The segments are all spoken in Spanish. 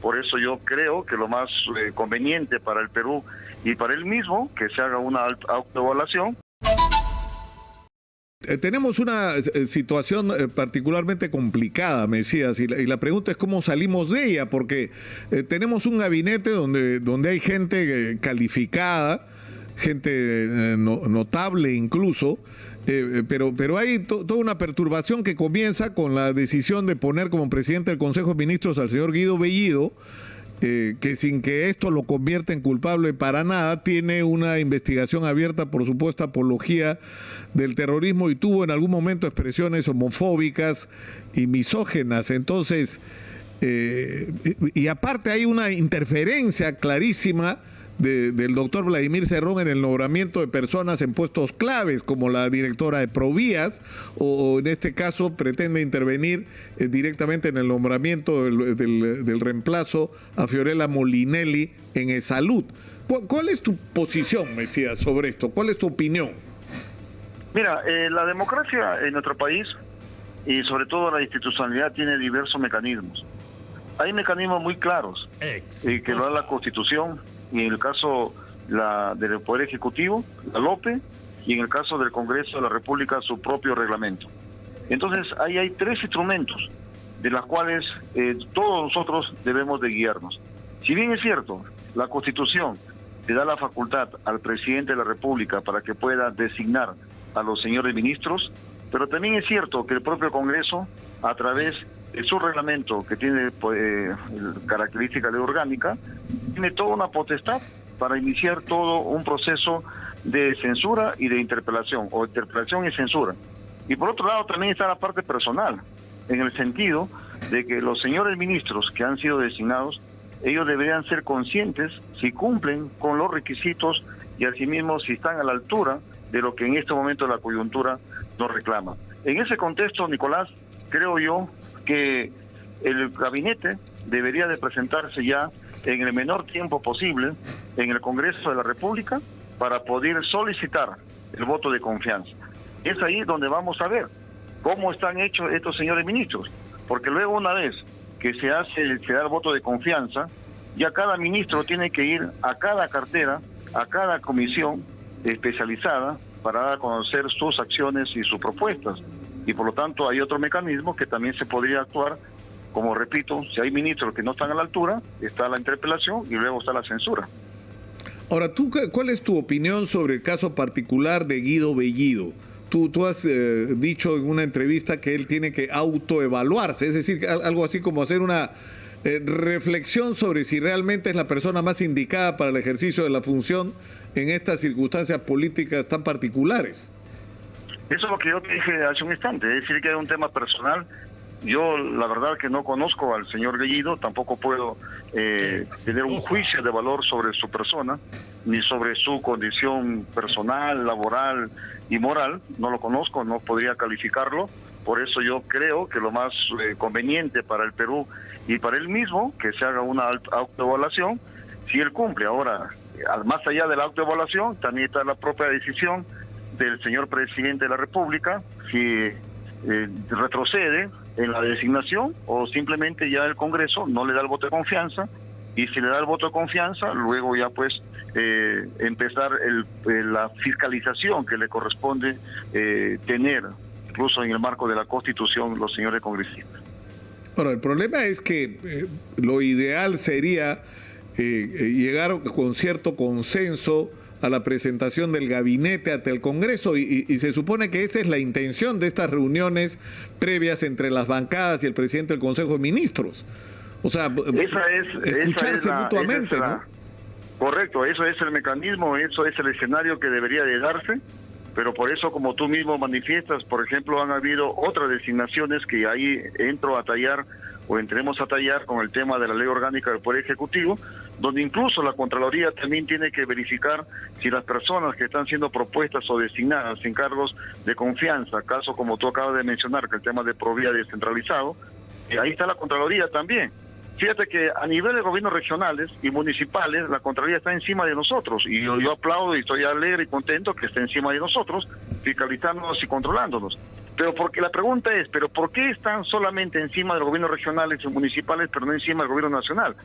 Por eso yo creo que lo más conveniente para el Perú y para él mismo, que se haga una autoevaluación. Tenemos una situación particularmente complicada, Mesías, y la pregunta es cómo salimos de ella, porque tenemos un gabinete donde hay gente calificada, gente notable incluso, pero hay toda una perturbación que comienza con la decisión de poner como presidente del Consejo de Ministros al señor Guido Bellido, que sin que esto lo convierta en culpable para nada, tiene una investigación abierta por supuesta apología del terrorismo y tuvo en algún momento expresiones homofóbicas y misógenas. Entonces, y aparte hay una interferencia clarísima del doctor Vladimir Cerrón en el nombramiento de personas en puestos claves, como la directora de Provías, o en este caso pretende intervenir directamente en el nombramiento del reemplazo a Fiorella Molinelli en E-Salud. ¿Cuál es tu posición, Mesías, sobre esto? ¿Cuál es tu opinión? Mira, la democracia en nuestro país y sobre todo la institucionalidad tiene diversos mecanismos. Hay mecanismos muy claros que lo da la Constitución, y en el caso del Poder Ejecutivo, la LOPE, y en el caso del Congreso de la República, su propio reglamento. Entonces, ahí hay 3 instrumentos de los cuales todos nosotros debemos de guiarnos. Si bien es cierto, la Constitución le da la facultad al presidente de la República para que pueda designar a los señores ministros, pero también es cierto que el propio Congreso, a través de su reglamento, que tiene característica de orgánica, tiene toda una potestad para iniciar todo un proceso de censura y de interpelación, o interpelación y censura. Y por otro lado también está la parte personal, en el sentido de que los señores ministros que han sido designados, ellos deberían ser conscientes si cumplen con los requisitos y asimismo si están a la altura de lo que en este momento la coyuntura nos reclama. En ese contexto, Nicolás, creo yo que el gabinete debería de presentarse ya en el menor tiempo posible en el Congreso de la República para poder solicitar el voto de confianza. Es ahí donde vamos a ver cómo están hechos estos señores ministros, porque luego una vez que se da el voto de confianza, ya cada ministro tiene que ir a cada cartera, a cada comisión especializada para dar a conocer sus acciones y sus propuestas. Y por lo tanto hay otro mecanismo que también se podría actuar, como repito, si hay ministros que no están a la altura, está la interpelación y luego está la censura. Ahora, ¿cuál es tu opinión sobre el caso particular de Guido Bellido? Tú has dicho en una entrevista que él tiene que autoevaluarse, es decir, algo así como hacer una reflexión sobre si realmente es la persona más indicada para el ejercicio de la función en estas circunstancias políticas tan particulares. Eso es lo que yo te dije hace un instante, es decir, que es un tema personal. Yo la verdad que no conozco al señor Bellido, tampoco puedo tener un juicio de valor sobre su persona, ni sobre su condición personal, laboral y moral. No lo conozco, no podría calificarlo. Por eso yo creo que lo más conveniente para el Perú y para él mismo, que se haga una autoevaluación, si él cumple. Ahora, más allá de la autoevaluación, también está la propia decisión del señor presidente de la República, si retrocede en la designación o simplemente ya el Congreso no le da el voto de confianza, y si le da el voto de confianza, luego ya pues empezar la fiscalización que le corresponde tener, incluso en el marco de la Constitución, los señores congresistas. Ahora, el problema es que lo ideal sería llegar con cierto consenso a la presentación del gabinete ante el Congreso y se supone que esa es la intención de estas reuniones previas entre las bancadas y el presidente del Consejo de Ministros. O sea, escucharse mutuamente, ¿no? Correcto, eso es el mecanismo, eso es el escenario que debería de darse, pero por eso, como tú mismo manifiestas, por ejemplo, han habido otras designaciones que ahí entro a tallar o entremos a tallar con el tema de la ley orgánica del Poder Ejecutivo, donde incluso la Contraloría también tiene que verificar si las personas que están siendo propuestas o designadas en cargos de confianza, caso como tú acabas de mencionar, que el tema de Provía descentralizado, ahí está la Contraloría también. Fíjate que a nivel de gobiernos regionales y municipales, la Contraloría está encima de nosotros, y yo aplaudo y estoy alegre y contento que esté encima de nosotros, fiscalizándonos y controlándonos. Pero porque la pregunta es, ¿pero por qué están solamente encima de los gobiernos regionales y municipales, pero no encima del gobierno nacional?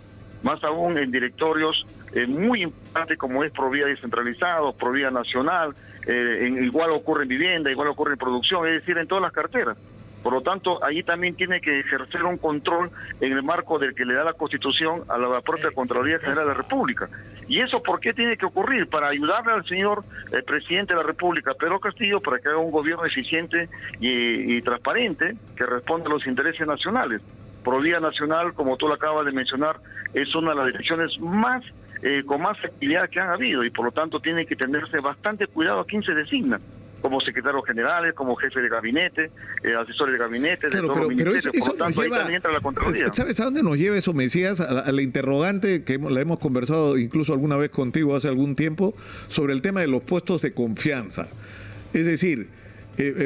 Más aún en directorios muy importantes como es Provía descentralizado, Provía nacional, igual ocurre en vivienda, igual ocurre en producción, es decir, en todas las carteras. Por lo tanto, ahí también tiene que ejercer un control en el marco del que le da la Constitución a la propia Contraloría General de la República. ¿Y eso por qué tiene que ocurrir? Para ayudarle al señor presidente de la República, Pedro Castillo, para que haga un gobierno eficiente y transparente que responda a los intereses nacionales. Provía Nacional, como tú lo acabas de mencionar, es una de las direcciones con más actividad que han habido y por lo tanto tiene que tenerse bastante cuidado a quién se designa, como secretarios generales, como jefe de gabinete, asesores de gabinete, claro, de todos los ministerios. Eso por lo tanto, ahí también entra la Contraloría. ¿Sabes a dónde nos lleva eso, Mesías? A la interrogante que la hemos conversado incluso alguna vez contigo hace algún tiempo sobre el tema de los puestos de confianza. Es decir,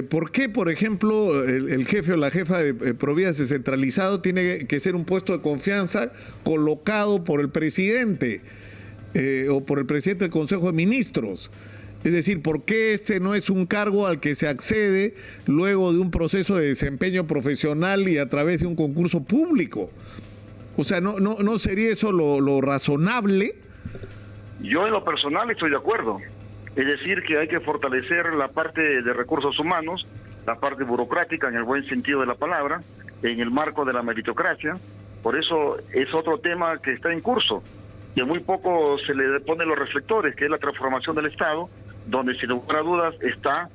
¿por qué, por ejemplo, el jefe o la jefa de Provía descentralizado tiene que ser un puesto de confianza colocado por el presidente o por el presidente del Consejo de Ministros? Es decir, ¿por qué este no es un cargo al que se accede luego de un proceso de desempeño profesional y a través de un concurso público? O sea, ¿no sería eso lo razonable? Yo en lo personal estoy de acuerdo. Es decir, que hay que fortalecer la parte de recursos humanos, la parte burocrática en el buen sentido de la palabra, en el marco de la meritocracia. Por eso es otro tema que está en curso. Y a muy poco se le ponen los reflectores, que es la transformación del Estado, donde sin lugar a dudas está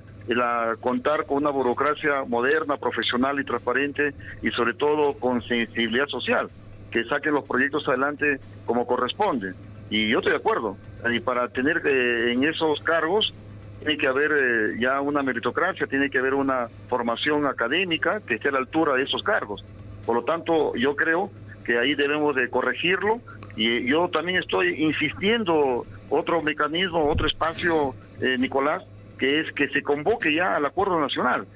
contar con una burocracia moderna, profesional y transparente, y sobre todo con sensibilidad social, que saquen los proyectos adelante como corresponde. Y yo estoy de acuerdo, y para tener en esos cargos tiene que haber ya una meritocracia, tiene que haber una formación académica que esté a la altura de esos cargos. Por lo tanto, yo creo que ahí debemos de corregirlo, y yo también estoy insistiendo otro mecanismo, otro espacio, Nicolás, que es que se convoque ya al Acuerdo Nacional.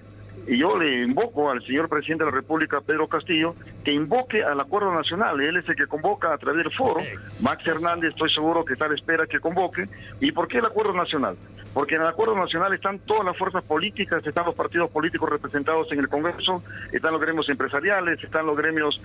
Y yo le invoco al señor presidente de la República, Pedro Castillo, que invoque al Acuerdo Nacional. Él es el que convoca a través del foro. Max Hernández, estoy seguro que está a la espera que convoque. ¿Y por qué el Acuerdo Nacional? Porque en el Acuerdo Nacional están todas las fuerzas políticas, están los partidos políticos representados en el Congreso, están los gremios empresariales, están los gremios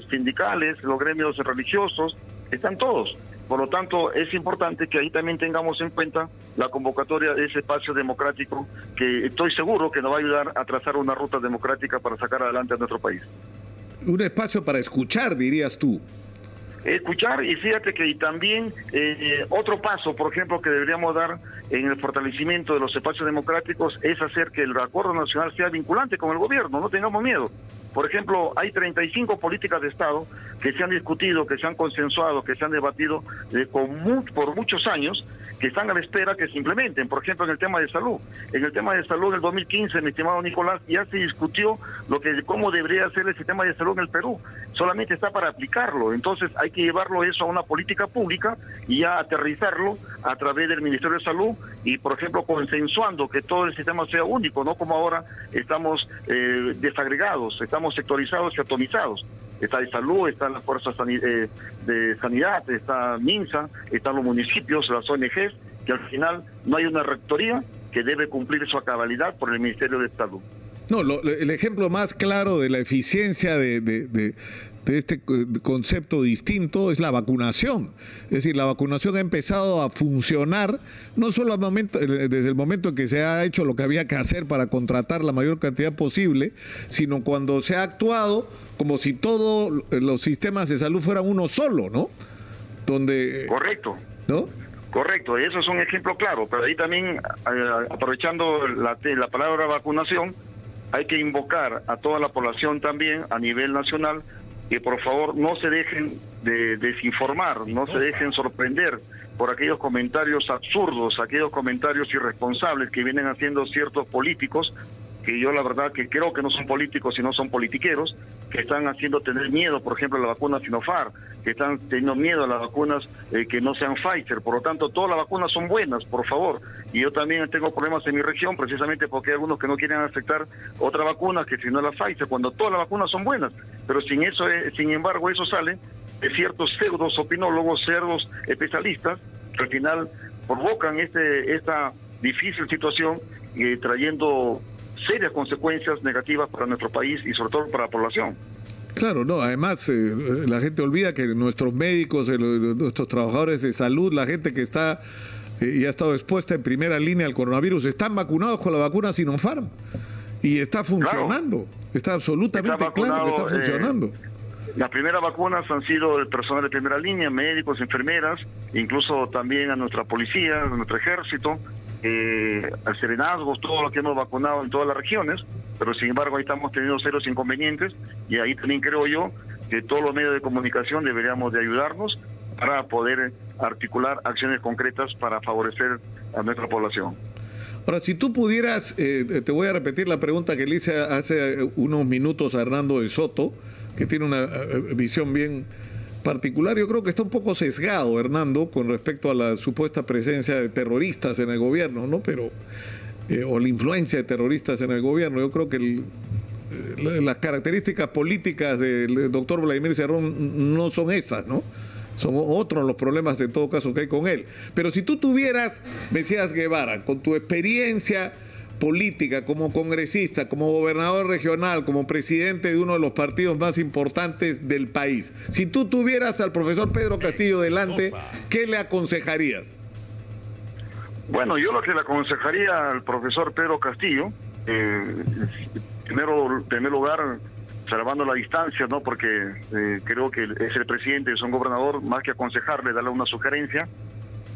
sindicales, los gremios religiosos, están todos. Por lo tanto, es importante que ahí también tengamos en cuenta la convocatoria de ese espacio democrático que estoy seguro que nos va a ayudar a trazar una ruta democrática para sacar adelante a nuestro país. Un espacio para escuchar, dirías tú. Escuchar, y fíjate que también otro paso, por ejemplo, que deberíamos dar en el fortalecimiento de los espacios democráticos es hacer que el Acuerdo Nacional sea vinculante con el gobierno, no tengamos miedo. Por ejemplo, hay 35 políticas de Estado que se han discutido, que se han consensuado, que se han debatido por muchos años, que están a la espera que se implementen. Por ejemplo, en el tema de salud. En el tema de salud, en el 2015, mi estimado Nicolás, ya se discutió cómo debería ser el sistema de salud en el Perú. Solamente está para aplicarlo. Entonces, hay que llevarlo eso a una política pública y ya aterrizarlo a través del Ministerio de Salud y, por ejemplo, consensuando que todo el sistema sea único, no como ahora estamos desagregados, estamos sectorizados y atomizados. Está de salud, están las fuerzas de sanidad, está MINSA, están los municipios, las ONGs, que al final no hay una rectoría que debe cumplir su cabalidad por el Ministerio de Salud. No, el ejemplo más claro de la eficiencia de este concepto distinto es la vacunación. Es decir, la vacunación ha empezado a funcionar no solo desde el momento en que se ha hecho lo que había que hacer para contratar la mayor cantidad posible, sino cuando se ha actuado como si todos los sistemas de salud fueran uno solo, ¿no? Correcto. ¿No? Correcto, eso es un ejemplo claro, pero ahí también, aprovechando la palabra vacunación, hay que invocar a toda la población también a nivel nacional que por favor no se dejen de desinformar, no se dejen sorprender por aquellos comentarios absurdos, aquellos comentarios irresponsables que vienen haciendo ciertos políticos, que yo la verdad que creo que no son políticos sino son politiqueros, que están haciendo tener miedo, por ejemplo, a la vacuna Sinopharm, que están teniendo miedo a las vacunas que no sean Pfizer. Por lo tanto, todas las vacunas son buenas, por favor. Y yo también tengo problemas en mi región, precisamente porque hay algunos que no quieren aceptar otra vacuna que si no la Pfizer, cuando todas las vacunas son buenas. Pero sin embargo, eso sale de ciertos pseudos opinólogos, pseudos especialistas, que al final provocan esta difícil situación, trayendo serias consecuencias negativas para nuestro país y sobre todo para la población. Claro, no, además la gente olvida que nuestros médicos, nuestros trabajadores de salud, la gente que está y ha estado expuesta en primera línea al coronavirus, están vacunados con la vacuna Sinopharm y está funcionando, claro. Está absolutamente claro que está funcionando. Las primeras vacunas han sido el personal de primera línea, médicos, enfermeras, incluso también a nuestra policía, a nuestro ejército, al serenazgos, todo lo que hemos vacunado en todas las regiones, pero sin embargo ahí estamos teniendo serios inconvenientes y ahí también creo yo que todos los medios de comunicación deberíamos de ayudarnos para poder articular acciones concretas para favorecer a nuestra población. Ahora, si tú pudieras, te voy a repetir la pregunta que le hice hace unos minutos a Hernando de Soto, que tiene una visión bien particular. Yo creo que está un poco sesgado, Hernando, con respecto a la supuesta presencia de terroristas en el gobierno, ¿no? Pero o la influencia de terroristas en el gobierno. Yo creo que las características políticas del doctor Vladimir Cerrón no son esas, ¿no? Son otros los problemas en todo caso que hay con él. Pero si tú tuvieras, Mesías Guevara, con tu experiencia política, como congresista, como gobernador regional, como presidente de uno de los partidos más importantes del país, si tú tuvieras al profesor Pedro Castillo delante, ¿qué le aconsejarías? Bueno, yo lo que le aconsejaría al profesor Pedro Castillo, en primer lugar, salvando la distancia, ¿no? Porque creo que es el presidente, es un gobernador, más que aconsejarle, darle una sugerencia,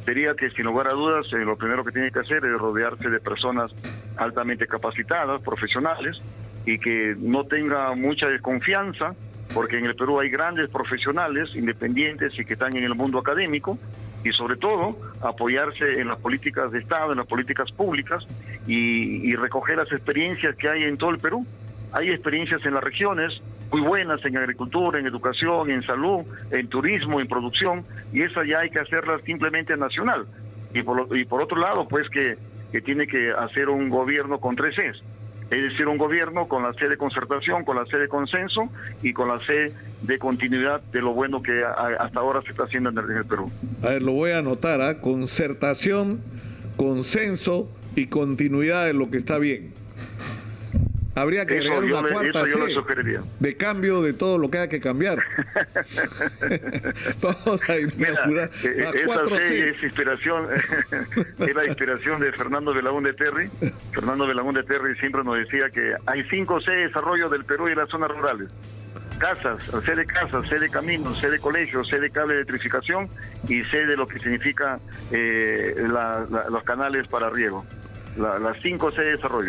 sería que sin lugar a dudas lo primero que tiene que hacer es rodearse de personas altamente capacitadas, profesionales, y que no tenga mucha desconfianza, porque en el Perú hay grandes profesionales independientes y que están en el mundo académico, y sobre todo apoyarse en las políticas de Estado, en las políticas públicas, y recoger las experiencias que hay en todo el Perú. Hay experiencias en las regiones muy buenas en agricultura, en educación, en salud, en turismo, en producción, y esas ya hay que hacerlas simplemente nacional. Y por otro lado, pues que tiene que hacer un gobierno con 3 Cs, es decir, un gobierno con la C de concertación, con la C de consenso y con la C de continuidad de lo bueno que hasta ahora se está haciendo en el Perú. A ver, lo voy a anotar, ¿eh? Concertación, consenso y continuidad de lo que está bien. Habría que agregar una cuarta C de cambio de todo lo que haya que cambiar. Vamos a inaugurar las 4 C. Es inspiración, es la inspiración de Fernando Belaúnde Terry. Fernando Belaúnde Terry siempre nos decía que hay 5 C de desarrollo del Perú y de las zonas rurales. Casas, C de caminos, C de colegios, C de cable de electrificación y C de lo que significa los canales para riego. Las 5 C de desarrollo.